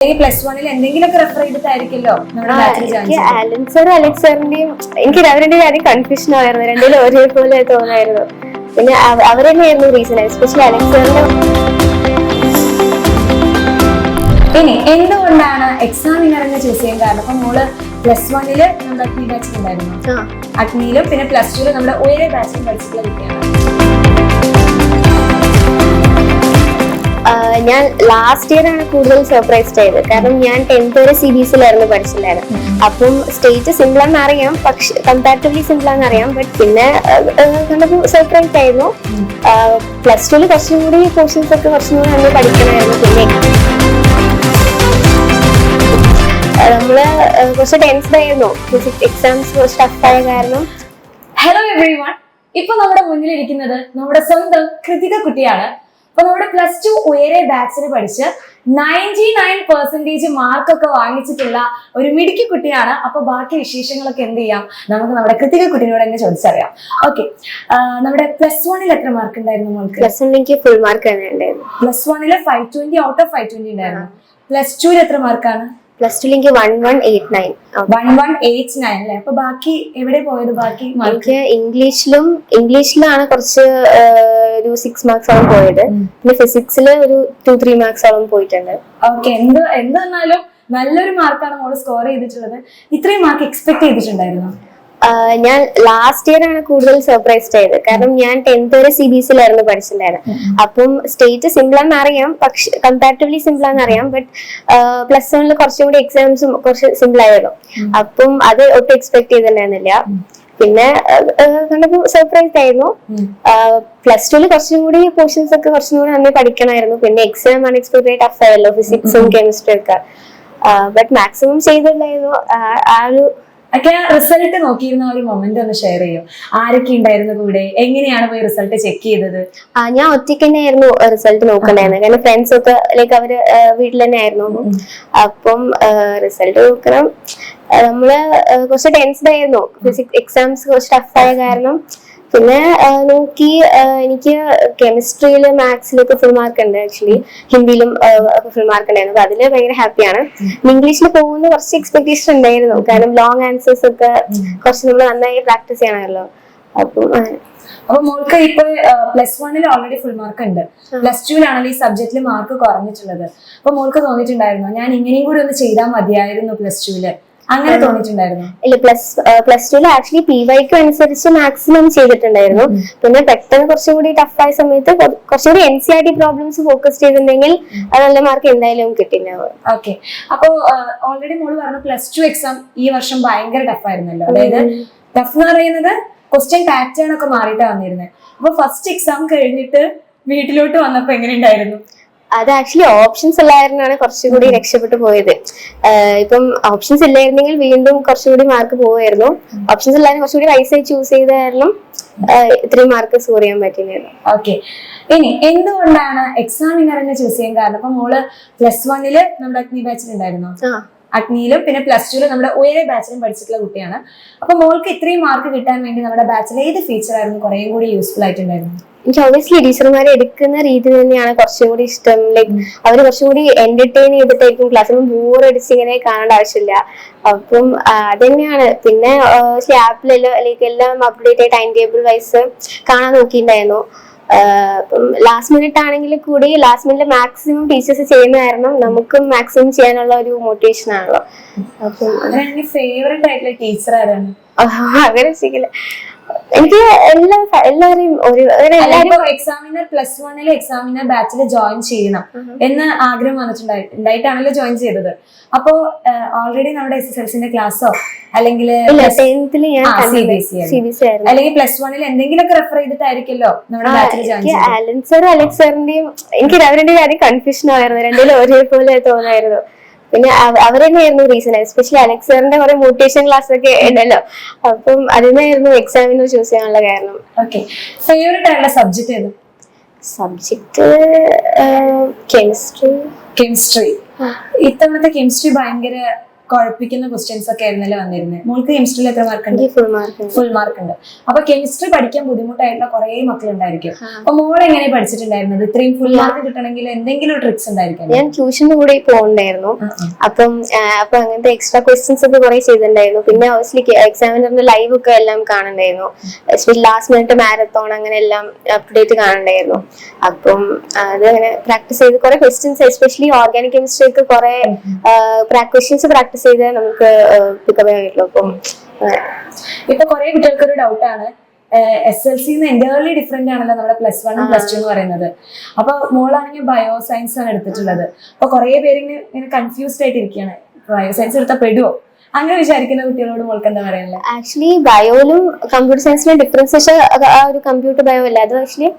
Plus വണ്ണിൽ എന്തെങ്കിലുമൊക്കെ refer ചെയ്തിട്ടായിരിക്കല്ലോ നമ്മുടെ ബാച്ചിൽ ജോയിൻ ചെയ്തത്. ആലൻ സാറും അലക്സ് സാറിന്റെയും എനിക്ക് അവരുടെ കാര്യം കൺഫ്യൂഷൻ ആയിരുന്നു, രണ്ടിലും ഒരേപോലെ തോന്നായിരുന്നു. പിന്നെ അവർ തന്നെയായിരുന്നു റീസൺ, എസ്പെഷ്യലി അലക്സ് സാറിന്റെ. ഇനി എന്തുകൊണ്ടാണ് എക്സാമിനറിനെ ചൂസ് ചെയ്യാൻ കാരണം? അപ്പൊ മോള് പ്ലസ് വണ്ണില് നമ്മുടെ അഗ്നി ബാച്ചിലുണ്ടായിരുന്നു, അഗ്നിയിലും പിന്നെ പ്ലസ് ടുവിലും നമ്മുടെ ഒരേ ബാച്ചിലും പഠിച്ചിട്ടുള്ള കുട്ടിയാണ്. ഞാൻ ലാസ്റ്റ് ഇയർ ആണ് കൂടുതൽ സർപ്രൈസ്ഡ് ആയത്. കാരണം ഞാൻ 10th വരെ CBSE പഠിച്ചിട്ടുണ്ടായിരുന്നു. അപ്പം സ്റ്റേറ്റ് സിമ്പിൾ ആണെന്ന് അറിയാം, പക്ഷെ കമ്പാരിറ്റീവ്ലി സിമ്പിൾ ആണെന്ന് അറിയാം. ബട്ട് പിന്നെ കണ്ടപ്പോൾ സർപ്രൈസ് ആയിരുന്നു. പ്ലസ് ടുവിൽ കുറച്ചും കൂടി പോർഷൻസ് ഒക്കെ കുറച്ചും കൂടി നമ്മൾ പഠിക്കണമായിരുന്നു. പിന്നെ നമ്മള് കുറച്ച് ടെൻസ്ഡ് ആയിരുന്നു, എക്സാംസ് കുറച്ച് ടഫായ കാരണം. ഹലോ എവ്രി വൺ, ഇപ്പൊ നമ്മുടെ മുന്നിലിരിക്കുന്നത് നമ്മുടെ സ്വന്തം കൃതിക കുട്ടിയാണ്. അപ്പൊ നമ്മുടെ പ്ലസ് ടു ഉയരെ ബാച്ചിന് പഠിച്ച് 99% മാർക്കൊക്കെ വാങ്ങിച്ചിട്ടുള്ള ഒരു മിടുക്കി കുട്ടിയാണ്. അപ്പൊ ബാക്കി വിശേഷങ്ങളൊക്കെ എന്ത് ചെയ്യാം, നമുക്ക് നമ്മുടെ കൃതിക കുട്ടിയോട് തന്നെ ചോദിച്ചറിയാം. ഓക്കെ, നമ്മുടെ പ്ലസ് വണ്ണിൽ എത്ര മാർക്ക് ഉണ്ടായിരുന്നു മോൾക്ക്? പ്ലസ് വണ്ണിലേക്ക് ഫുൾ മാർക്ക് തന്നെ ഉണ്ടായിരുന്നു. പ്ലസ് വണ്ണില് 520 ഔട്ട് ഓഫ് 520 ഉണ്ടായിരുന്നു. പ്ലസ് ടുവിൽ എത്ര മാർക്കാണ്? പ്ലസ് ടുലേക്ക് 1189. 1189 അല്ലേ? അപ്പൊ ബാക്കി എവിടെ പോയത്? ബാക്കി എനിക്ക് ഇംഗ്ലീഷിലാണ് കുറച്ച് ഒരു 6 മാർക്സോളം പോയത്. പിന്നെ ഫിസിക്സില് ഒരു 2-3 മാർക്സോളം പോയിട്ടുണ്ട്. ഓക്കെ, എന്ത് വന്നാലും നല്ലൊരു മാർക്കാണ് മോള് സ്കോർ ചെയ്തിട്ടുള്ളത്. ഇത്രയും മാർക്ക് എക്സ്പെക്ട് ചെയ്തിട്ടുണ്ടായിരുന്നു? ഞാൻ ലാസ്റ്റ് ഇയർ ആണ് കൂടുതൽ സർപ്രൈസ്ഡ് ആയത്. കാരണം ഞാൻ 10th വരെ CBSE പഠിച്ചിട്ടുണ്ടായിരുന്നു. അപ്പം സ്റ്റേറ്റ് സിമ്പിൾ ആണെന്ന് അറിയാം, പക്ഷെ കമ്പാരിറ്റീവ്ലി സിമ്പിൾ ആണെന്ന് അറിയാം. ബട്ട് പ്ലസ് വണ്ണിൽ കുറച്ചും കൂടി എക്സാംസും കുറച്ച് സിമ്പിൾ ആയിരുന്നു. അപ്പം അത് ഒട്ടും എക്സ്പെക്ട് ചെയ്തിട്ടുണ്ടായിരുന്നില്ല. പിന്നെ കണ്ടപ്പോൾ സർപ്രൈസ് ആയിരുന്നു. പ്ലസ് ടുവിൽ കുറച്ചും കൂടി പോർഷൻസ് ഒക്കെ കുറച്ചും കൂടി നന്നായി പഠിക്കണമായിരുന്നു. പിന്നെ എക്സാം അൺഎക്സ്പെക്ടഡ് ടഫ് ആയല്ലോ, ഫിസിക്സും കെമിസ്ട്രി ഒക്കെ. ബട്ട് മാക്സിമം ചെയ്തിട്ടുണ്ടായിരുന്നു. ആ ഒരു റിസൾട്ട് നോക്കിയിരുന്ന ഒരു മൊമെന്റ് ഒന്ന് ഷെയർ ചെയ്യും. ആരൊക്കെ ഉണ്ടായിരുന്നു കൂടെ? എങ്ങനെയാണ് പോയി റിസൾട്ട് ചെക്ക് ചെയ്തത്? ഞാൻ ഒറ്റയ്ക്ക് തന്നെയായിരുന്നു റിസൾട്ട് നോക്കണ്ടായിരുന്നത്. കാരണം ഫ്രണ്ട്സ് ഒക്കെ ലൈക്ക് അവര് വീട്ടിൽ തന്നെ ആയിരുന്നു. അപ്പം റിസൾട്ട് നോക്കണം, നമ്മള് കുറച്ച് ടെൻസ്ഡ് ആയിരുന്നു. ഫിസിക്സ് എക്സാംസ് കുറച്ച് ടഫായ കാരണം. പിന്നെ നോക്കി, എനിക്ക് കെമിസ്ട്രിയില് മാത്സിലൊക്കെ ഫുൾ മാർക്ക് ഉണ്ട്. ആക്ച്വലി ഹിന്ദിയിലും ഫുൾ മാർക്ക് ഉണ്ടായിരുന്നു. അപ്പൊ അതില് ഭയങ്കര ഹാപ്പിയാണ്. ഇംഗ്ലീഷിൽ പോകുന്ന കുറച്ച് എക്സ്പെക്ടേഷൻ ഉണ്ടായിരുന്നു. കാരണം ലോങ് ആൻസേഴ്സ് ഒക്കെ കുറച്ച് നമ്മൾ നന്നായി പ്രാക്ടീസ് ചെയ്യണമല്ലോ. അപ്പൊ മോൾക്ക് ഇപ്പൊ പ്ലസ് വണ്ണിൽ ഓൾറെഡി ഫുൾ മാർക്ക് ഉണ്ട്, പ്ലസ് ടുവിലാണെങ്കിൽ ഈ സബ്ജക്റ്റിൽ മാർക്ക് കുറഞ്ഞിട്ടുള്ളത്. അപ്പൊ മോൾക്ക് തോന്നിയിട്ടുണ്ടായിരുന്നു ഞാൻ ഇങ്ങനെയും കൂടി ഒന്ന് ചെയ്താൽ മതിയായിരുന്നു പ്ലസ് ടുവില്? അങ്ങനെ തോന്നിയിട്ടുണ്ടായിരുന്നു? ഇല്ല, പ്ലസ് ടുവിൽ ആക്ച്വലി PYQ അനുസരിച്ച് മാക്സിമം ചെയ്തിട്ടുണ്ടായിരുന്നു. പിന്നെ പെട്ടെന്ന് കുറച്ചും കൂടി ടഫായ സമയത്ത് കുറച്ചും കൂടി NCERT പ്രോബ്ലംസ് ഫോക്കസ് ചെയ്തിട്ടുണ്ടെങ്കിൽ അത് നല്ല മാർക്ക് എന്തായാലും കിട്ടിണ്ടാവും. ഓക്കെ, അപ്പൊ ഓൾറെഡി മോള് പറഞ്ഞു പ്ലസ് ടു എക്സാം ഈ വർഷം ഭയങ്കര ടഫായിരുന്നല്ലോ. അതായത് ടഫ് എന്ന് പറയുന്നത് ക്വസ്റ്റ്യൻ പാറ്റേൺ ഒക്കെ മാറിയിട്ടാ വന്നിരുന്നത്. അപ്പൊ ഫസ്റ്റ് എക്സാം കഴിഞ്ഞിട്ട് വീട്ടിലോട്ട് വന്നപ്പോ എങ്ങനെ ഉണ്ടായിരുന്നു? അത് ആക്ച്വലി ഓപ്ഷൻസ് ഇല്ലായിരുന്നാണ് കുറച്ചുകൂടി രക്ഷപ്പെട്ടു പോയത്. ഇപ്പം ഓപ്ഷൻസ് ഇല്ലായിരുന്നെങ്കിൽ വീണ്ടും കുറച്ചുകൂടി മാർക്ക് പോവായിരുന്നു. ഓപ്ഷൻസ് ഇല്ലായിരുന്നു കുറച്ചുകൂടി റൈസായി ചൂസ് ചെയ്ത കാരണം ഇത്രയും മാർക്ക് സ്കോർ ചെയ്യാൻ പറ്റുന്നതായിരുന്നു. ഓക്കെ, ഇനി എന്തുകൊണ്ടാണ് എക്സാമിനറിനെ ചൂസ് ചെയ്യാൻ കാരണം? അപ്പൊ മോള് പ്ലസ് വണ്ണില് നമ്മുടെ അഗ്നി ബാച്ചിലുണ്ടായിരുന്നു, അഗ്നിയിലും പിന്നെ പ്ലസ് ടുവിലും നമ്മുടെ ഒരേ ബാച്ചിലും പഠിച്ചിട്ടുള്ള കുട്ടിയാണ്. അപ്പൊ മോൾക്ക് ഇത്രയും മാർക്ക് കിട്ടാൻ വേണ്ടി നമ്മുടെ ബാച്ചിൽ ഏത് ഫീച്ചർ ആയിരുന്നു കുറേ കൂടി യൂസ്ഫുൾ ആയിട്ടുണ്ടായിരുന്നു? എനിക്ക് ഒബ്വിയസ്ലി ടീച്ചർമാരെ എടുക്കുന്ന രീതി തന്നെയാണ് കുറച്ചും കൂടി ഇഷ്ടം. ലൈക്ക് അവർ കുറച്ചും കൂടി എന്റർടൈൻ ചെയ്തിട്ടായിരിക്കും ക്ലാസ്, ബോർ അടിച്ച് ഇങ്ങനെ കാണേണ്ട ആവശ്യമില്ല. അപ്പം അതന്നെയാണ്. പിന്നെ ആപ്പിലെല്ലാം ലൈക്ക് എല്ലാം അപ്ഡേറ്റ് ആയി ടൈം ടേബിൾ വൈസ് കാണാൻ നോക്കിയിട്ടുണ്ടായിരുന്നു. അപ്പം ലാസ്റ്റ് മിനിറ്റ് ആണെങ്കിൽ കൂടി ലാസ്റ്റ് മിനിറ്റ് മാക്സിമം ടീച്ചേഴ്സ് ചെയ്യുന്ന കാരണം നമുക്കും മാക്സിമം ചെയ്യാനുള്ള ഒരു മോട്ടിവേഷൻ ആണല്ലോ. അപ്പം ഫേവറേറ്റ് ആയിട്ടുള്ള ടീച്ചർ ആരാണ്? അങ്ങനെ ശരിക്കില്ല, എനിക്ക് എല്ലാവരെയും എക്സാമിനർ പ്ലസ് വണ്ണിലെ എക്സാമിനർ ബാച്ചിൽ ജോയിൻ ചെയ്യണം എന്ന് ആഗ്രഹം വന്നിട്ടുണ്ടായിട്ടാണല്ലോ ജോയിൻ ചെയ്തത്. അപ്പോ ഓൾറെഡി നമ്മുടെ SSLCന്റെ ക്ലാസ്സോ അല്ലെങ്കിൽ അല്ലെങ്കിൽ പ്ലസ് വണ്ണിൽ എന്തെങ്കിലുമൊക്കെ റെഫർ ചെയ്തിട്ടായിരിക്കല്ലോ നമ്മുടെ ബാച്ചിൽ ജോയിൻ ചെയ്തത്? ആലൻ സാറും അലക്സ് സാറിന്റെയും എനിക്ക് അവരുടെ കാര്യം കൺഫ്യൂഷൻ ആയിരുന്നു, രണ്ടിലും ഒരേപോലെ തോന്നായിരുന്നു. പിന്നെ അവർ തന്നെയായിരുന്നു റീസൺ, എസ്പെഷ്യലി അലക്സ് സാറിന്റെ കുറെ മോട്ടിവേഷൻ ക്ലാസ് ഒക്കെ ഉണ്ടല്ലോ. അപ്പം അതിനായിരുന്നു എക്സാമിന് ചൂസ് ചെയ്യാനുള്ള കാരണം. ഓക്കെ, ഫേവറേറ്റ് ആയിട്ടുള്ള സബ്ജക്ട് ഏത്? Subject chemistry. ഇത്തവണത്തെ കെമിസ്ട്രി ഭയങ്കര കുഴപ്പിക്കുന്ന ക്വസ്റ്റ്യൻസ് ഒക്കെ ആയിരുന്നല്ലോ വന്നിരുന്നത്. മോൾക്ക് കെമിസ്ട്രിയിൽ എത്ര മാർക്ക് ഉണ്ട്? ഫുൾ മാർക്ക് ഉണ്ട്. അപ്പൊ കെമിസ്ട്രി പഠിക്കാൻ ബുദ്ധിമുട്ടായിട്ടുള്ള കുറെ മക്കളുണ്ടായിരിക്കും. അപ്പൊ മോൾ എങ്ങനെ പഠിച്ചിട്ടുണ്ടായിരുന്നത്? ഇത്രയും ഫുൾ മാർക്ക് കിട്ടണമെങ്കിൽ എന്തെങ്കിലും ട്രിക്സ് ഉണ്ടായിരിക്കും? ഞാൻ ട്യൂഷന് കൂടി പോകണ്ടായിരുന്നു. അപ്പം അങ്ങനത്തെ എക്സ്ട്രാ ക്വസ്റ്റ്യൻസ് ഒക്കെ കുറെ ചെയ്തിട്ടുണ്ടായിരുന്നു. പിന്നെ ഓബ്വിയസ്ലി എക്സാമിനറിന്റെ ലൈവ് ഒക്കെ എല്ലാം കാണണ്ടായിരുന്നു. എസ്പെഷ്യലി ലാസ്റ്റ് മിനിറ്റ് മാരത്തോൺ അങ്ങനെ എല്ലാം അപ്ഡേറ്റ് കാണണ്ടായിരുന്നു. അപ്പം അത് അങ്ങനെ പ്രാക്ടീസ് ചെയ്ത് കുറെ ക്വസ്റ്റ്യൻസ് എസ്പെഷ്യലി ഓർഗാനിക് കെമിസ്ട്രി ഒക്കെ കുറെ ക്വസ്റ്റ്യൻസ് പ്രാക്ടീസ് ചെയ്ത് നമുക്ക് പിക്കപ്പ് ചെയ്യാൻ പറ്റുള്ളൂ. അപ്പം ഇപ്പൊ കുറെ കുട്ടികൾക്ക് ഒരു ഡൗട്ടാണ്, SLC എൻ്റയർലി ഡിഫറെന്റ് ആണല്ലോ നമ്മുടെ +1 +2 എന്ന് പറയുന്നത്. അപ്പൊ മോളാണെങ്കിൽ ബയോ സയൻസ് ആണ് എടുത്തിട്ടുള്ളത്. അപ്പൊ കുറെ പേര് ഇങ്ങനെ കൺഫ്യൂസ്ഡ് ആയിട്ടിരിക്കുകയാണ്, ബയോ സയൻസ് എടുത്താൽ പെടുവോ അങ്ങനെ വിചാരിക്കുന്ന കുട്ടികളോട് മോൾക്ക് എന്താ പറയാനുള്ളത്? ആക്ച്വലി ബയോയിലും കമ്പ്യൂട്ടർ സയൻസിലും ഡിഫറൻസ് ആ ഒരു കമ്പ്യൂട്ടർ ബയോ അല്ല. അത് ആക്ച്വലി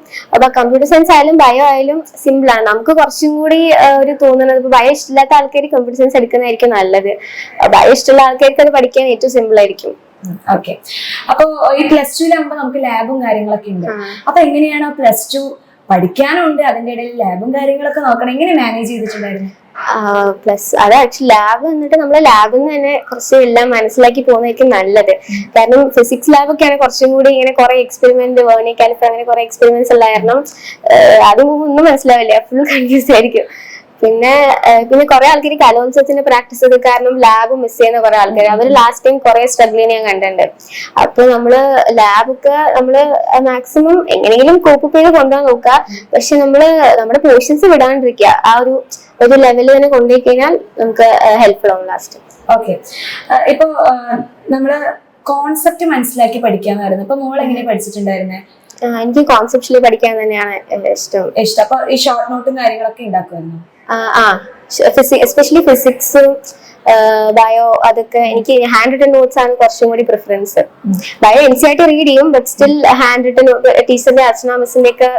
കമ്പ്യൂട്ടർ സയൻസ് ആയാലും ബയോ ആയാലും സിമ്പിൾ ആണ്. നമുക്ക് കുറച്ചും കൂടി ഒരു തോന്നുന്നത് ഇപ്പൊ ബയോ ഇഷ്ടമില്ലാത്ത ആൾക്കാർ കമ്പ്യൂട്ടർ സയൻസ് എടുക്കുന്നതായിരിക്കും നല്ലത്. ബയോ ഇഷ്ടമുള്ള ആൾക്കാർക്ക് അത് പഠിക്കാൻ ഏറ്റവും സിമ്പിൾ ആയിരിക്കും. ഓക്കെ. അപ്പൊ ഈ +2 നമുക്ക് ലാബും കാര്യങ്ങളൊക്കെ ഉണ്ട്. അപ്പൊ എങ്ങനെയാണ് +2 പഠിക്കാനും ഉണ്ട്, അതിന്റെ ഇടയിൽ ലാബും കാര്യങ്ങളൊക്കെ നോക്കണം, എങ്ങനെ മാനേജ് ചെയ്തിട്ടുണ്ടായിരുന്നു? പ്ലസ് അത് ആക്ച്വലി ലാബ് എന്നിട്ട് നമ്മൾ ലാബിൽ നിന്ന് തന്നെ കുറച്ച് എല്ലാം മനസ്സിലാക്കി പോകുന്നതായിരിക്കും നല്ലത്. കാരണം ഫിസിക്സ് ലാബൊക്കെയാണ് കുറച്ചും കൂടി ഇങ്ങനെ കുറെ എക്സ്പെരിമെന്റ്, വേർണി കാലിപ്പർ അങ്ങനെ കുറെ എക്സ്പെരിമെന്റ്സ് ഉള്ള കാരണം അത് ഒന്നും മനസ്സിലാവില്ല, ഫുൾ കൺഫ്യൂസ് ആയിരിക്കും. പിന്നെ കുറെ ആൾക്കാർ കലോത്സവത്തിന്റെ പ്രാക്ടീസ് ചെയ്ത് കാരണം ലാബ് മിസ് ചെയ്യുന്ന കുറെ ആൾക്കാർ, അവർ ലാസ്റ്റ് ടൈം കുറെ സ്ട്രഗിൾ ഞാൻ കണ്ടിട്ടുണ്ട്. അപ്പൊ നമ്മള് ലാബൊക്കെ നമ്മള് മാക്സിമം എങ്ങനെയെങ്കിലും കോപ്പ് ചെയ്ത് കൊണ്ടുപോകാൻ നോക്കുക. പക്ഷെ നമ്മുടെ പോർഷൻസ് വിടാണ്ടിരിക്കുക, ആ ഒരു ലെവലിൽ തന്നെ കൊണ്ടുപോയി കഴിഞ്ഞാൽ നമുക്ക് ഹെൽപ്ഫുൾ ആവും ലാസ്റ്റ്. ഓക്കെ. ഇപ്പൊ നമ്മള് കോൺസെപ്റ്റ് മനസ്സിലാക്കി പഠിക്കാന്ന് പറയുന്നത്, ഇപ്പൊ മോൾ എങ്ങനെ പഠിച്ചിട്ടുണ്ടായിരുന്നേ? എനിക്ക് കോൺസെപ്റ്റ്ലി പഠിക്കാൻ തന്നെയാണ് ഇഷ്ടം. അപ്പൊ ഈ ഷോർട്ട് നോട്ടും കാര്യങ്ങളൊക്കെ ഉണ്ടാക്കുമായിരുന്നു? എസ്പെഷ്യലി ഫിസിക്സും ബയോ അതൊക്കെ എനിക്ക് ഹാൻഡ് റിട്ടൺ നോട്ട്സ് ആണ് കുറച്ചും കൂടി പ്രിഫറൻസ്. ബയോ NCERT റീഡ് ചെയ്യും, ബട്ട് സ്റ്റിൽ ഹാൻഡ് റിട്ടൺ ടീച്ചറിന്റെ അർച്ചന മിസ്സിന്റെ ഒക്കെ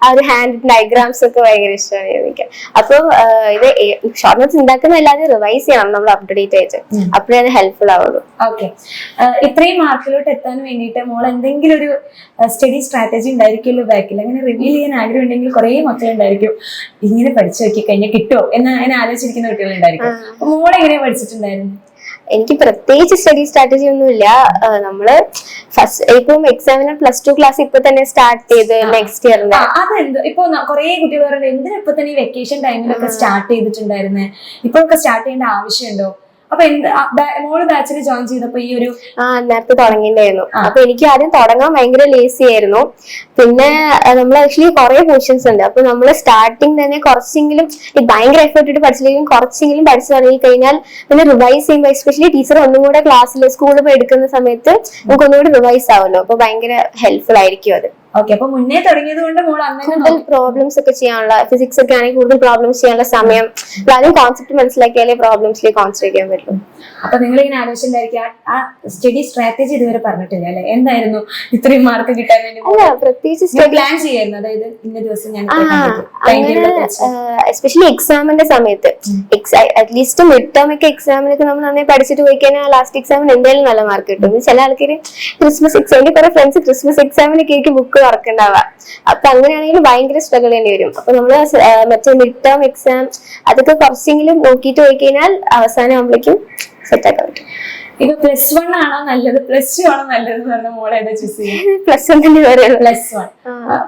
ആ ഒരു ഹാൻഡ് റിട്ടൺ ഡയഗ്രാംസ് ഒക്കെ ഭയങ്കര ഇഷ്ടമാണ് എനിക്ക്. അപ്പൊ ഇത് ഷോർട്ട് നോട്ട്സ് ഉണ്ടാക്കുന്നതല്ലാതെ റിവൈസ് ചെയ്യണം നമ്മൾ അപ്ഡേറ്റ് ആയിട്ട്, അപ്പോഴേ അത് ഹെൽപ്ഫുൾ ആവുള്ളൂ. ഓക്കെ. ഇത്രയും മാർക്കിലോട്ട് എത്താൻ വേണ്ടിയിട്ട് മോൾ എന്തെങ്കിലും ഒരു സ്റ്റഡി സ്ട്രാറ്റജി ഉണ്ടായിരിക്കുമല്ലോ ബാക്കിൽ? അങ്ങനെ റിവീൽ ചെയ്യാൻ ആഗ്രഹം ഉണ്ടെങ്കിൽ കുറെ മക്കളുണ്ടായിരിക്കും ഇങ്ങനെ പഠിച്ചു നോക്കി കഴിഞ്ഞാൽ കിട്ടുമോ എന്ന് അങ്ങനെ ആലോചിച്ചിരിക്കുന്ന കുട്ടികളുണ്ടായിരിക്കും. അപ്പൊ മോൾ എങ്ങനെ പഠിച്ചിട്ടുണ്ടായിരുന്നു? എനിക്ക് പ്രത്യേകിച്ച് സ്റ്റഡി സ്ട്രാറ്റജി ഒന്നുമില്ല. നമ്മള് ഫസ്റ്റ് ഇപ്പം എക്സാമിന് +2 ക്ലാസ് ഇപ്പൊ തന്നെ സ്റ്റാർട്ട് ചെയ്ത് നെക്സ്റ്റ് ഇയർ. അതെന്ത് ഇപ്പൊ കുറെ കുട്ടികൾ പറയുന്നത് എന്തിനാ ഇപ്പൊ തന്നെ ഈ വെക്കേഷൻ ടൈമിലൊക്കെ സ്റ്റാർട്ട് ചെയ്തിട്ടുണ്ടായിരുന്നേ, ഇപ്പോഴൊക്കെ സ്റ്റാർട്ട് ചെയ്യേണ്ട ആവശ്യമുണ്ടോ? അപ്പൊ മോള് ബാച്ചിൽ ജോയിൻ ചെയ്തപ്പോ ഈ ഒരു നേരത്തെ തുടങ്ങിയിട്ടുണ്ടായിരുന്നു. അപ്പൊ എനിക്ക് ആദ്യം തുടങ്ങാൻ ഭയങ്കര ലേസി ആയിരുന്നു. പിന്നെ നമ്മൾ ആക്ച്വലി കുറെ പോർഷൻസ് ഉണ്ട്. അപ്പൊ നമ്മള് സ്റ്റാർട്ടിങ് തന്നെ കുറച്ചെങ്കിലും ഭയങ്കര എഫേർട്ട് ഇട്ട് പഠിച്ചില്ലെങ്കിലും കുറച്ചെങ്കിലും പഠിച്ചു തുടങ്ങി കഴിഞ്ഞാൽ പിന്നെ റിവൈസ് ചെയ്യുമ്പോൾ എസ്പെഷ്യലി ടീച്ചർ ഒന്നും കൂടെ ക്ലാസ്സിൽ സ്കൂളിൽ പോയി എടുക്കുന്ന സമയത്ത് നമുക്ക് ഒന്നുകൂടി റിവൈസ് ആവുമല്ലോ. അപ്പൊ ഭയങ്കര ഹെൽപ്ഫുൾ ആയിരിക്കും അത്. ഓക്കെ. അപ്പൊ മുന്നേ തുടങ്ങിയത് കൊണ്ട് മോൾ കൂടുതൽ പ്രോബ്ലംസ് ഒക്കെ ചെയ്യാനുള്ള, ഫിസിക്സ് ഒക്കെ ആണെങ്കിൽ കൂടുതൽ പ്രോബ്ലംസ് ചെയ്യാനുള്ള സമയം ആദ്യം കോൺസെപ്റ്റ് മനസ്സിലാക്കിയാലേ പ്രോബ്ലംസിലേക്ക് കോൺസെൻട്രേറ്റ് ചെയ്യാൻ പറ്റും. അപ്പൊ നിങ്ങൾ ഇങ്ങനെ ആലോചിച്ചിട്ടുണ്ടായിരിക്കും ആ സ്റ്റഡി സ്ട്രാറ്റജി ഇതുവരെ പറഞ്ഞിട്ടില്ല അല്ലെ? എന്തായിരുന്നു ഇത്രയും മാർക്ക് കിട്ടാൻ വേണ്ടി? അല്ല, പ്രത്യേകിച്ച് പ്ലാൻ ചെയ്യായിരുന്നു, അതായത് ഇന്ന ദിവസം ഞാൻ എസ്പെഷ്യലി എക്സാമിന്റെ സമയത്ത് അറ്റ്ലീസ്റ്റ് മിഡ് ടേം ഒക്കെ എക്സാമിനൊക്കെ നമ്മൾ നന്നായി പഠിച്ചിട്ട് പോയി കഴിഞ്ഞാൽ ലാസ്റ്റ് എക്സാമിന് എന്തായാലും നല്ല മാർക്ക് കിട്ടും. ചില ആൾക്കാർ ക്രിസ്മസ് എക്സാം, എന്റെ കുറെ ഫ്രണ്ട്സ് ക്രിസ്മസ് എക്സാമിനൊക്കെ ആയിരിക്കും ബുക്ക് തുറക്കണ്ടാവുക. അപ്പൊ അങ്ങനെയാണെങ്കിൽ ഭയങ്കര സ്ട്രഗിൾ ചെയ്യേണ്ടി വരും. അപ്പൊ നമ്മള് മറ്റേ മിഡ് ടേം എക്സാം അതൊക്കെ കുറച്ചെങ്കിലും നോക്കിയിട്ട് പോയി കഴിഞ്ഞാൽ അവസാനം ആകുമ്പോഴേക്കും സെറ്റ് ആക്കാൻ പറ്റും. ഇപ്പൊ +1 ആണോ നല്ലത് +2 ആണോ നല്ലത് എന്ന് പറഞ്ഞ മോളെ ഏതാ ചൂസ് ചെയ്യാം? +1 തന്നെ പറയുള്ളൂ. +1.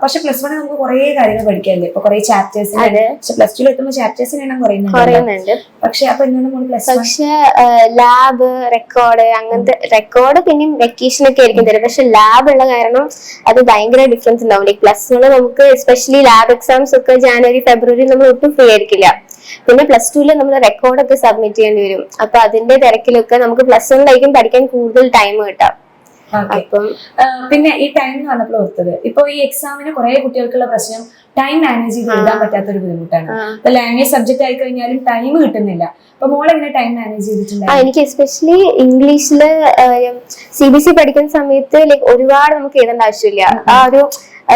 പക്ഷെ +1 നമുക്ക് കുറെ കാര്യങ്ങൾ പഠിക്കാല്ലേ, ഇപ്പൊ കുറെ ചാപ്റ്റേഴ്സ്. പക്ഷെ +2 എത്തുമ്പോൾ ചാപ്റ്റേഴ്സിന് എണ്ണം കുറയുന്നുണ്ട്. പക്ഷെ അപ്പൊ എന്താണ് മോള് +1? പക്ഷെ ലാബ് റെക്കോർഡ് അങ്ങനത്തെ റെക്കോർഡ് പിന്നെയും വെക്കേഷൻ ഒക്കെ ആയിരിക്കും തരും. പക്ഷെ ലാബ് ഉള്ള കാരണം അത് ഭയങ്കര ഡിഫറൻസ് ഉണ്ടാവും. ലൈക് +1 നമുക്ക് എസ്പെഷ്യലി ലാബ് എക്സാംസ് ഒക്കെ ജനുവരി ഫെബ്രുവരി നമ്മൾ ഒട്ടും ഫ്രീ ആയിരിക്കില്ല. പിന്നെ +2 നമ്മൾ റെക്കോർഡൊക്കെ സബ്മിറ്റ് ചെയ്യേണ്ടി വരും. അപ്പൊ അതിന്റെ തിരക്കിലൊക്കെ നമുക്ക് +1 പഠിക്കാൻ കൂടുതൽ ടൈം കിട്ടാം. പിന്നെ ഈ ടൈം എന്ന് പറഞ്ഞപ്പോൾ ഓർത്തത്, ഇപ്പൊ ഈ എക്സാമിന് കുറെ കുട്ടികൾക്കുള്ള പ്രശ്നം ടൈം മാനേജ് ചെയ്ത് എഴുതാൻ പറ്റാത്തൊരു ബുദ്ധിമുട്ടാണ്. ഇപ്പൊ ലാംഗ്വേജ് സബ്ജക്ട് ആയി കഴിഞ്ഞാലും ടൈം കിട്ടുന്നില്ല. അപ്പൊ മോളെങ്ങനെ ടൈം മാനേജ് ചെയ്തിട്ടുണ്ട്? എനിക്ക് എസ്പെഷ്യലി ഇംഗ്ലീഷില് CBSE പഠിക്കുന്ന സമയത്ത് ലൈക് ഒരുപാട് നമുക്ക് എഴുതേണ്ട ആവശ്യമില്ല. ആ ഒരു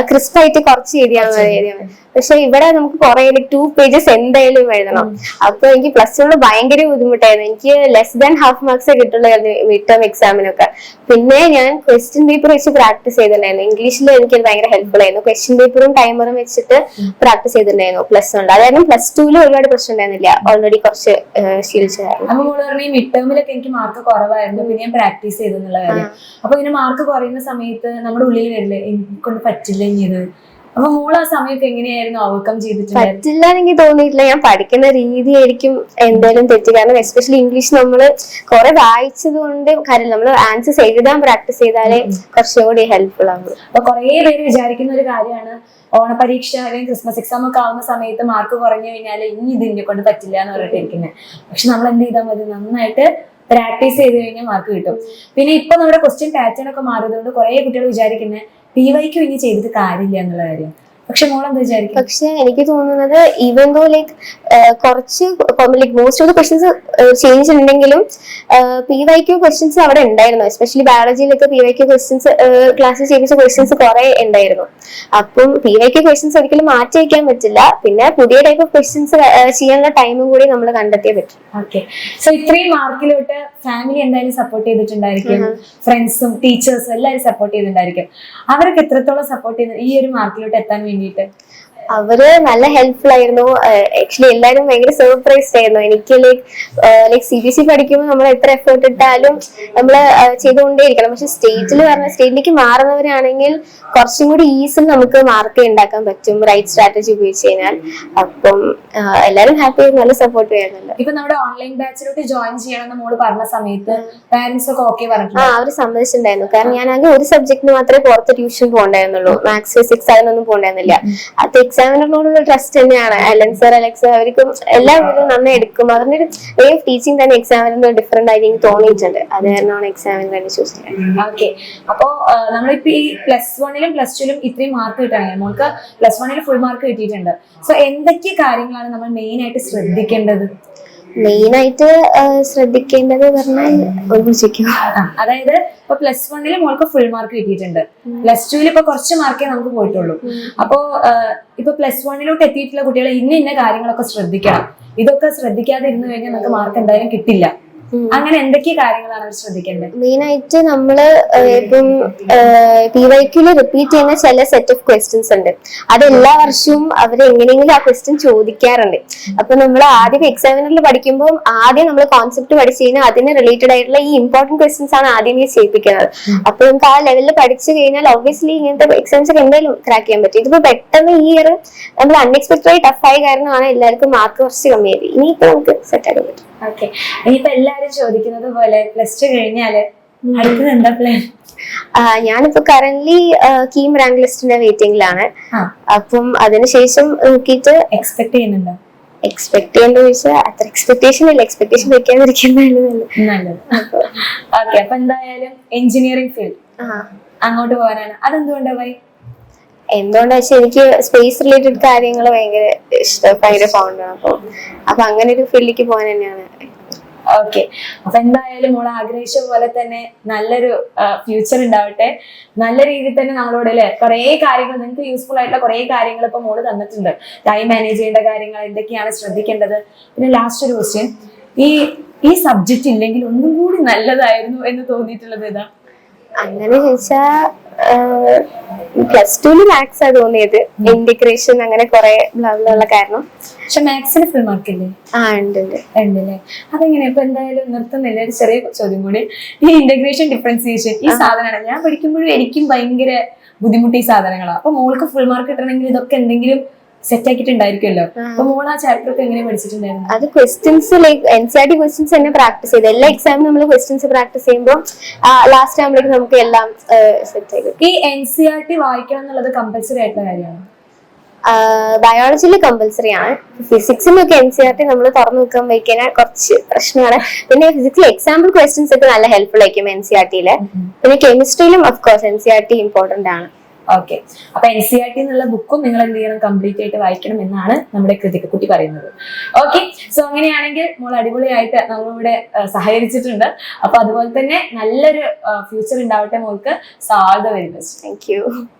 ക്രിസ്പ് ആയിട്ട് കുറച്ച് എഴുതിയാൽ മതി. പക്ഷെ ഇവിടെ നമുക്ക് കുറെ 2 pages എന്തായാലും എഴുതണം. അപ്പൊ എനിക്ക് പ്ലസ് വണ്ണിൽ ഭയങ്കര ബുദ്ധിമുട്ടായിരുന്നു. എനിക്ക് ലെസ് ദാൻ ഹാഫ് മാർക്സ് കിട്ടുള്ളായിരുന്നു മിഡ് ടേം എക്സാമിനൊക്കെ. പിന്നെ ഞാൻ ക്വസ്റ്റ്യൻ പേപ്പർ വെച്ച് പ്രാക്ടീസ് ചെയ്തിട്ടുണ്ടായിരുന്നു. ഇംഗ്ലീഷിൽ എനിക്ക് ഭയങ്കര ഹെൽപ്ഫുൾ ആയിരുന്നു. ക്വസ്റ്റ്യൻ പേപ്പറും ടൈമറും വെച്ചിട്ട് പ്രാക്ടീസ് ചെയ്തിട്ടുണ്ടായിരുന്നു പ്ലസ് വണ്ണിൽ. അതായത് പ്ലസ് ടുവിൽ ഒരുപാട് പ്രശ്നം ഉണ്ടായിരുന്നില്ല, ഓൾറെഡി കുറച്ച് ശീലിച്ചതായിരുന്നു. അപ്പൊ മോള് പറഞ്ഞ മിഡ് ടേമിലൊക്കെ എനിക്ക് മാർക്ക് കുറവായിരുന്നു, പിന്നെ ഞാൻ പ്രാക്ടീസ് ചെയ്തെന്നുള്ള കാര്യം. അപ്പൊ ഇങ്ങനെ മാർക്ക് കുറയുന്ന സമയത്ത് നമ്മുടെ ഉള്ളിൽ വരില്ലേ എനിക്ക് കൊണ്ട് പറ്റില്ല ഇനി ഇത്. അപ്പൊ മോള് ആ സമയത്ത് എങ്ങനെയായിരുന്നു ഓവർകം ചെയ്തിട്ടുണ്ടായിരുന്നു? പറ്റില്ല എനിക്ക് തോന്നിയിട്ടില്ല. ഞാൻ പഠിക്കുന്ന രീതിയായിരിക്കും എന്തായാലും തെറ്റ്. കാരണം എസ്പെഷ്യലി ഇംഗ്ലീഷ് നമ്മള് കുറെ വായിച്ചത് കൊണ്ട് കാര്യം നമ്മൾ ആൻസേഴ്സ് എഴുതാൻ പ്രാക്ടീസ് ചെയ്താലേ കുറച്ചും കൂടി ഹെൽപ്ഫുൾ ആകും. അപ്പൊ കുറെ പേര് വിചാരിക്കുന്ന ഒരു കാര്യമാണ് ഓണപരീക്ഷ അല്ലെങ്കിൽ ക്രിസ്മസ് എക്സാം ഒക്കെ ആവുന്ന സമയത്ത് മാർക്ക് കുറഞ്ഞു കഴിഞ്ഞാൽ ഇനി ഇത് എന്നെ കൊണ്ട് പറ്റില്ല എന്ന് പറഞ്ഞിട്ടിരിക്കുന്നത്. പക്ഷെ നമ്മൾ എന്ത് ചെയ്താൽ മതി, നന്നായിട്ട് പ്രാക്ടീസ് ചെയ്ത് കഴിഞ്ഞാൽ മാർക്ക് കിട്ടും. പിന്നെ ഇപ്പൊ നമ്മുടെ ക്വസ്റ്റ്യൻ പാറ്റേൺ ഒക്കെ മാറിയതുകൊണ്ട് കുറെ കുട്ടികൾ വിചാരിക്കുന്നത് PYQ ഇനി ചെയ്തിട്ട് കാര്യമില്ല എന്നുള്ള കാര്യം. പക്ഷെ മോളെന്താ വിചാരിക്കും? പക്ഷെ എനിക്ക് തോന്നുന്നത് ഈവൻ ദോ ലൈക്ക് കുറച്ച് like most of the questions change ഉണ്ടെങ്കിലും PYQ ക്വസ്റ്റ്യൻസ് അവിടെ ഉണ്ടായിരുന്നു. എസ്പെഷ്യലി ബയോളജിയിലൊക്കെ PYQ ക്വസ്റ്റ്യൻസ് ക്ലാസ്സിൽ ചെയ്യിച്ച ക്വസ്റ്റ്യൻസ് കുറെ ഉണ്ടായിരുന്നു. അപ്പം PYQ ക്വസ്റ്റ്യൻസ് ഒരിക്കലും മാറ്റി വയ്ക്കാൻ പറ്റില്ല. പിന്നെ പുതിയ ടൈപ്പ് ഓഫ് ക്വസ്റ്റ്യൻസ് ചെയ്യാനുള്ള ടൈമും കൂടി നമ്മൾ കണ്ടെത്തിയേ പറ്റും. ഓക്കെ, സോ ഇത്രയും മാർക്കിലോട്ട് ഫാമിലി എന്തായാലും സപ്പോർട്ട് ചെയ്തിട്ടുണ്ടായിരിക്കും, ഫ്രണ്ട്സും ടീച്ചേഴ്സും എല്ലാവരും സപ്പോർട്ട് ചെയ്തിട്ടുണ്ടായിരിക്കും. അവരൊക്കെ എത്രത്തോളം സപ്പോർട്ട് ചെയ്ത് ഈ ഒരു മാർക്കിലോട്ട് എത്താൻ വേണ്ടിയിട്ട്? അവര് നല്ല ഹെൽപ്ഫുൾ ആയിരുന്നു. ആക്ച്വലി എല്ലാരും ഭയങ്കര സർപ്രൈസ്ഡ് ആയിരുന്നു. എനിക്ക് ലൈക്ക് CBSE പഠിക്കുമ്പോൾ നമ്മൾ എത്ര എഫേർട്ട് ഇട്ടാലും നമ്മള് ചെയ്തുകൊണ്ടേയിരിക്കണം. പക്ഷെ സ്റ്റേറ്റിലേക്ക് മാറുന്നവരാണെങ്കിൽ കുറച്ചും കൂടി ഈസിൽ നമുക്ക് മാർക്ക് ഉണ്ടാക്കാൻ പറ്റും റൈറ്റ് സ്ട്രാറ്റജി ഉപയോഗിച്ച് കഴിഞ്ഞാൽ. അപ്പം എല്ലാരും ഹാപ്പി ആയിരുന്നു, നല്ല സപ്പോർട്ട് ചെയ്യുന്നുണ്ട്. ഇപ്പൊ നമ്മുടെ ഓൺലൈൻ ബാച്ചിലോട്ട് ജോയിൻ ചെയ്യണമെന്ന് മോള് പറഞ്ഞ സമയത്ത് പാരന്റ്സ് ഒക്കെ ഓക്കെ പറഞ്ഞു? അവര് സമ്മതിച്ചിട്ടുണ്ടായിരുന്നു. കാരണം ഞാൻ ആകെ ഒരു സബ്ജക്റ്റിന് മാത്രമേ പുറത്ത് ട്യൂഷൻ പോകണ്ടായിരുന്നുള്ളൂ. മാത്സ് ഫിസിക്സ് അതിനൊന്നും പോകണ്ടായിരുന്നില്ല. അത് എക്സാമിനറിനോടുള്ള ട്രസ്റ്റ് തന്നെയാണ്. അലക്സ് അവർക്കും എല്ലാവരും നന്നായി എടുക്കും. അവരുടെ ഒരു വേ ഓഫ് ടീച്ചിങ് തന്നെ എക്സാമിനറിന് ഡിഫറെന്റ് ആയിട്ട് എനിക്ക് തോന്നിയിട്ടുണ്ട്. അത് കാരണമാണ് എക്സാമിന് തന്നെ ചൂസ് ചെയ്യുന്നത്. ഓക്കെ, അപ്പോ നമ്മളിപ്പോ ഈ +1 ലും +2 ലും ഇത്രയും മാർക്ക് കിട്ടുകയാണെങ്കിൽ നമുക്ക് +1 ഫുൾ മാർക്ക് കിട്ടിയിട്ടുണ്ട്. സോ എന്തൊക്കെ കാര്യങ്ങളാണ് നമ്മൾ മെയിൻ ആയിട്ട് ശ്രദ്ധിക്കേണ്ടത്? മെയിൻ ആയിട്ട് ശ്രദ്ധിക്കേണ്ടത് പറഞ്ഞാൽ അതായത് ഇപ്പൊ +1 ല് മോൾക്ക് ഫുൾ മാർക്ക് കിട്ടിയിട്ടുണ്ട്, +2 ല് ഇപ്പൊ കുറച്ച് മാർക്കേ നമുക്ക് പോയിട്ടുള്ളൂ. അപ്പോ ഇപ്പൊ +1 ലോട്ട് എത്തിയിട്ടുള്ള കുട്ടികൾ ഇന്ന കാര്യങ്ങളൊക്കെ ശ്രദ്ധിക്കണം. ഇതൊക്കെ ശ്രദ്ധിക്കാതെ ഇരുന്ന് കഴിഞ്ഞാൽ നമുക്ക് മാർക്ക് എന്തായാലും കിട്ടില്ല. അങ്ങനെ എന്തൊക്കെ കാര്യങ്ങളാണ് അവർ ശ്രദ്ധിക്കേണ്ടത്? മെയിൻ ആയിട്ട് നമ്മള് ഇപ്പം PYQ റിപ്പീറ്റ് ചെയ്യുന്ന ചില സെറ്റ് ഓഫ് ക്വസ്റ്റ്യൻസ് ഉണ്ട്. അത് എല്ലാ വർഷവും അവർ എങ്ങനെയെങ്കിലും ആ ക്വസ്റ്റ്യൻ ചോദിക്കാറുണ്ട്. അപ്പൊ നമ്മൾ ആദ്യം എക്സാമിനറിൽ പഠിക്കുമ്പോൾ ആദ്യം നമ്മൾ കോൺസെപ്റ്റ് പഠിച്ചു കഴിഞ്ഞാൽ അതിന് റിലേറ്റഡ് ആയിട്ടുള്ള ഈ ഇമ്പോർട്ടന്റ് ക്വസ്റ്റ്യൻസ് ആണ് ആദ്യമേ ചെയ്യിപ്പിക്കുന്നത്. അപ്പൊ നമുക്ക് ആ ലെവലിൽ പഠിച്ചു കഴിഞ്ഞാൽ ഒബ്വിയസ്ലി ഇങ്ങനത്തെ എക്സാംസ് ഒക്കെ എന്തായാലും ക്രാക്ക് ചെയ്യാൻ പറ്റും. ഇതിപ്പോ പെട്ടെന്ന് ഈ ഇയർ നമ്മൾ അൺഎക്സ്പെക്ടഡ് ടഫായ കാരണമാണ് എല്ലാവർക്കും മാർക്ക് കുറച്ച് കമ്മിയായത്. ഇനിയിപ്പോ നമുക്ക് സെറ്റ് ആക്കാൻ പറ്റും. ഓക്കെ, ഇനിയിപ്പോ എല്ലാരും ചോദിക്കുന്നത് പോലെ +2 കഴിഞ്ഞാല് അടുത്തത് എന്താ പ്ലാൻ? ഞാനിപ്പോ കറന്റ്ലി കീം റാങ്ക് ലിസ്റ്റിന്റെ വെയിറ്റിംഗിലാണ്. അപ്പം അതിനുശേഷം നോക്കിയിട്ട് എക്സ്പെക്ട് ചെയ്യുന്നുണ്ടോ? എക്സ്പെക്ട് ചെയ്യേണ്ട ചോദിച്ചാൽ അത്ര എക്സ്പെക്ടേഷൻ ഇല്ല. എക്സ്പെക്ടേഷൻ വെക്കാതിരിക്കുന്നതാണ് നല്ലത്. ഓക്കെ, അപ്പൊ എന്തായാലും എഞ്ചിനീയറിംഗ് ഫീൽഡ് അങ്ങോട്ട് പോകാനാണ്. അതെന്തുകൊണ്ടാ പോയി? എന്തുകൊണ്ടാ വെച്ചാൽ എനിക്ക് സ്പേസ് റിലേറ്റഡ് കാര്യങ്ങൾ ഭയങ്കര ഇഷ്ടം, ഭയങ്കര ഫൗണ്ടാണ്. അപ്പൊ അങ്ങനെ ഒരു ഫീൽഡിലേക്ക് പോകാൻ തന്നെയാണ്. ഓക്കെ, അപ്പൊ എന്തായാലും മോള് ആഗ്രഹിച്ച പോലെ തന്നെ നല്ലൊരു ഫ്യൂച്ചർ ഉണ്ടാവട്ടെ. നല്ല രീതിയിൽ തന്നെ നമ്മളോട് അല്ലെ കുറെ കാര്യങ്ങൾ നിങ്ങൾക്ക് യൂസ്ഫുൾ ആയിട്ടുള്ള കുറെ കാര്യങ്ങൾ ഇപ്പൊ മോള് തന്നിട്ടുണ്ട്. ടൈം മാനേജ് ചെയ്യേണ്ട കാര്യങ്ങൾ എന്തൊക്കെയാണ് ശ്രദ്ധിക്കേണ്ടത്. പിന്നെ ലാസ്റ്റ് ഒരു ക്വസ്റ്റ്യൻ, ഈ സബ്ജക്റ്റ് ഇല്ലെങ്കിൽ ഒന്നും കൂടി നല്ലതായിരുന്നു എന്ന് തോന്നിയിട്ടുള്ളത് ഏതാ? അങ്ങനെ ചോദിച്ചാ +2 മാത്സ് ആ തോന്നിയത്. ഇന്റഗ്രേഷൻ അങ്ങനെ കുറെ ഉള്ള കാരണം. പക്ഷെ മാത്സിന് ഫുൾ മാർക്ക് ഇല്ലേ? ഉണ്ടല്ലേ? അതെങ്ങനെ? ഇപ്പൊ എന്തായാലും നിർത്തുന്നില്ല, ഒരു ചെറിയ ചോദ്യം കൂടി. ഈ ഇന്റഗ്രേഷൻ ഡിഫറൻസിയേഷൻ ഈ സാധനമാണ് ഞാൻ പഠിക്കുമ്പോഴും എനിക്കും ഭയങ്കര ബുദ്ധിമുട്ട് ഈ സാധനങ്ങളാണ്. അപ്പൊ മോൾക്ക് ഫുൾ മാർക്ക് കിട്ടണമെങ്കിൽ ഇതൊക്കെ എന്തെങ്കിലും സെറ്റ് ആക്കിയിട്ടുണ്ടായിരിക്കുമല്ലോ. അപ്പൊ മോൾ ആ ചാപ്റ്റർ ഒക്കെ എങ്ങനെ പഠിച്ചിട്ടുണ്ടായിരുന്നു? അത് ക്വസ്റ്റ്യൻസ് ലൈക്ക് NCERT ക്വസ്റ്റ്യൻസ് തന്നെ പ്രാക്ടീസ് ചെയ്ത് എല്ലാ എക്സാമിനും നമ്മൾ ക്വസ്റ്റ്യൻസ് പ്രാക്ടീസ് ചെയ്യുമ്പോൾ ലാസ്റ്റ് ആകുമ്പോഴേക്കും നമുക്ക് എല്ലാം സെറ്റ് ആയി. ഈ NCERT വായിക്കണം എന്നുള്ളത് കമ്പൽസറി ആയിട്ടുള്ള കാര്യമാണ്? ബയോളജിയിൽ കമ്പൽസറി ആണ്. ഫിസിക്സിലൊക്കെ NCERT നമ്മൾ തുറന്നു നോക്കാൻ വയ്ക്കാൻ കുറച്ച് പ്രശ്നമാണ്. പിന്നെ ഫിസിക്സിൽ എക്സാമ്പിൾ ക്വസ്റ്റ്യൻസ് ഒക്കെ നല്ല ഹെൽപ്ഫുൾ ആയിരിക്കും NCERT-യില്. പിന്നെ കെമിസ്ട്രിയിലും ഓഫ്കോഴ്സ് NCERT ഇമ്പോർട്ടന്റ് ആണ്. ഓക്കെ, അപ്പൊ NCERT എന്നുള്ള ബുക്കും നിങ്ങൾ എന്ത് ചെയ്യണം, കംപ്ലീറ്റ് ആയിട്ട് വായിക്കണം എന്നാണ് നമ്മുടെ കൃതികക്കുട്ടി പറയുന്നത്. ഓക്കെ, സോ അങ്ങനെയാണെങ്കിൽ മോൾ അടിപൊളിയായിട്ട് നമ്മളിവിടെ സഹകരിച്ചിട്ടുണ്ട്. അപ്പൊ അതുപോലെ തന്നെ നല്ലൊരു ഫ്യൂച്ചർ ഉണ്ടാവട്ടെ മോൾക്ക്. So all the very best. Thank you.